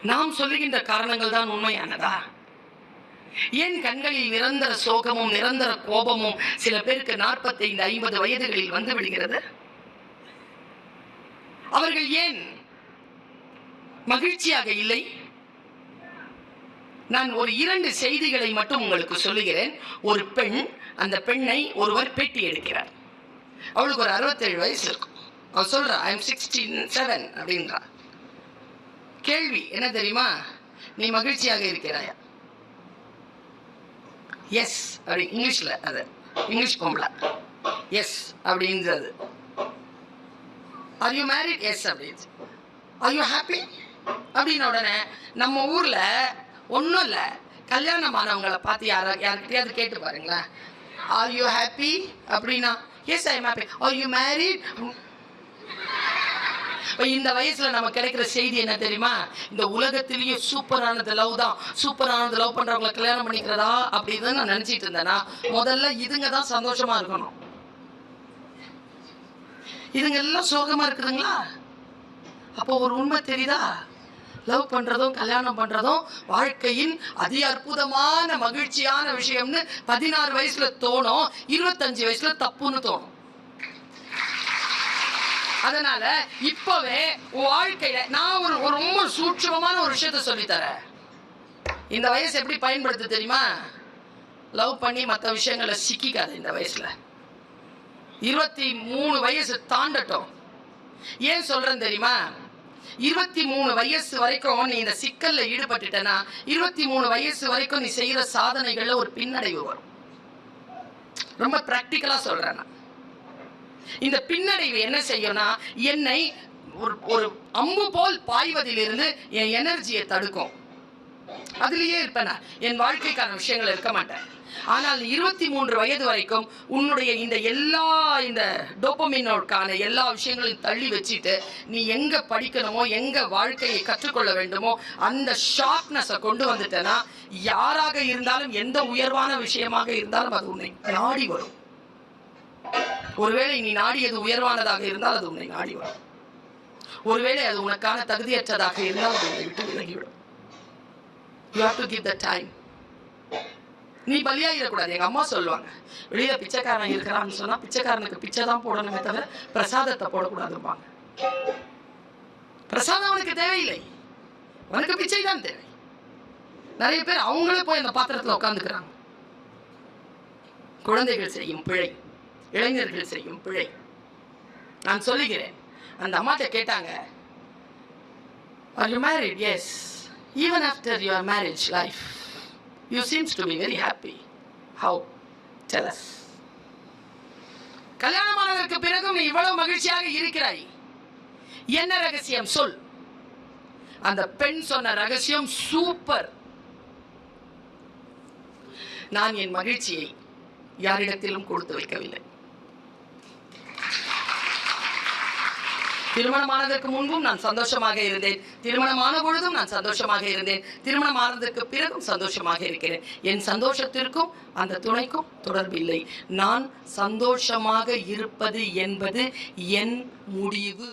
நாம் சொல்லுகின்ற காரணங்கள் தான் உண்மையானதா? ஏன் கண்களில் நிரந்தர சோகமும் நிரந்தர கோபமும் சில பேருக்கு 45, 50 வயதுகளில் வந்து விடுகிறது? அவர்கள் ஏன் மகிழ்ச்சியாக இல்லை? நான் ஒரு 2 செய்திகளை மட்டும் உங்களுக்கு சொல்லுகிறேன். ஒரு பெண், அந்த பெண்ணை ஒருவர் பேட்டி எடுக்கிறார். அவளுக்கு ஒரு 67 வயசு இருக்கும். அவள் சொல்றா, ஐ எம் 67 அப்படின்றா. கேள்வி என்ன தெரியுமா? நீ மகிழ்ச்சியாக இருக்கிறாயா? எஸ் அப்படி இங்கிலீஷ்ல, அது இங்கிலீஷ் பொம்பளை. எஸ் அப்படின்றது. R you married? எஸ் அப்படின்னு. ஆர் யூ ஹாப்பி அப்படின்ன உடனே நம்ம ஊர்ல ஒன்றும் இல்லை, கல்யாணமானவங்களை பார்த்து யார்கிட்டயாவது கேட்டு பாருங்களேன், ஆர் யூ ஹாப்பி அப்படின்னா yes I am happy. Are you married? இந்த வயசுல நம்ம கிடைக்கிற செய்தி என்ன தெரியுமா? இந்த உலகத்திலேயே சூப்பரானது லவ் தான். சூப்பரானது லவ் பண்றவங்களை கல்யாணம் பண்ணிக்கிறதா அப்படின்னு நான் நினைச்சிட்டு இருந்தேன்னா, முதல்ல இதுங்க தான் சந்தோஷமா இருக்கணும். இதுங்க எல்லாம் சோகமா இருக்குதுங்களா? அப்போ ஒரு உண்மை தெரியுதா? லவ் பண்றதும் கல்யாணம் பண்றதும் வாழ்க்கையின் அதி அற்புதமான மகிழ்ச்சியான விஷயம்னு 16 வயசுல தோணும், 25 வயசுல தப்புன்னு தோணும். அதனால இப்பவே வாழ்க்கையில நான் ஒரு ரொம்ப சூட்சமமான ஒரு விஷயத்த சொல்லித்தரேன். இந்த வயசு எப்படி பயன்படுத்த தெரியுமா? லவ் பண்ணி மற்ற விஷயங்களை சிக்கிக்காது. இந்த வயசுல 23 வயசு தாண்டட்டும். ஏன் சொல்றேன் தெரியுமா? 23 வயசு வரைக்கும் நீ இந்த சிக்கல்ல ஈடுபட்டுட்டனா, 23 வயசு வரைக்கும் நீ செய்யற சாதனைகள்ல ஒரு பின்னடைவு வரும். ரொம்ப பிராக்டிக்கலா சொல்றேன். இந்த பின்னடைவு என்ன செய்யும்னா, என்னை ஒரு அம்பு போல் பாய்வதிலிருந்து என் எனர்ஜியை தடுக்கும். அதுலயே இருப்பேன், என் வாழ்க்கைக்கான விஷயங்கள் இருக்க மாட்டேன். ஆனால் 23 வயது வரைக்கும் உன்னுடைய இந்த டோபமினோக்கான எல்லா விஷயங்களையும் தள்ளி வச்சுட்டு நீ எங்க படிக்கணுமோ, எங்க வாழ்க்கையை கற்றுக்கொள்ள வேண்டுமோ அந்த ஷார்ப்னஸை கொண்டு வந்துட்டேன்னா, யாராக இருந்தாலும் எந்த உயர்வான விஷயமாக இருந்தாலும் அது உன்னை நாடி வரும். ஒருவேளை நீ நாடியது உயர்வானதாக இருந்தால் அது உன்னை நாடி வரும். ஒருவேளை அது உனக்கான தகுதியற்றதாக இருந்தால் அது உன்னை விட்டு விலகிவிடும். You have to give the time. நீ பலியாயிடக்கூடாது. எங்க அம்மா சொல்லுவாங்க, வெளியில பிச்சைக்காரன் இருக்கிறான்னு சொன்னா பிச்சைக்காரனுக்கு பிச்சை தான் போடணுமே தவிர பிரசாதத்தை போடக்கூடாதுப்பாங்க. பிரசாதம் அவனுக்கு தேவையில்லை, அவனுக்கு பிச்சை தான் தேவை. நிறைய பேர் அவங்களே போய் அந்த பாத்திரத்தில் உட்காந்துக்கிறாங்க. குழந்தைகள் செய்யும் பிழை, இளைஞர்கள் செய்யும் பிழை. நான் சொல்லுகிறேன். அந்த அம்மாட்ட கேட்டாங்க, are you married? Yes. Even after your marriage life you seems to be very happy. How? Tell us. கல்யாணமானதற்கு பிறகும் நீ இவ்வளவு மகிழ்ச்சியாக இருக்கிறாய், என்ன ரகசியம் சொல்? அந்த பெண் சொன்ன ரகசியம் சூப்பர். நான் என் மகிழ்ச்சியை யாரிடத்திலும் கொடுத்து வைக்கவில்லை. திருமணமானதற்கு முன்பும் நான் சந்தோஷமாக இருந்தேன், திருமணமான பொழுதும் நான் சந்தோஷமாக இருந்தேன், திருமணமானதற்கு பிறகும் சந்தோஷமாக இருக்கிறேன். என் சந்தோஷத்திற்கும் அந்த துணைக்கும் தொடர்பில்லை. நான் சந்தோஷமாக இருப்பது என்பது என் முடிவு.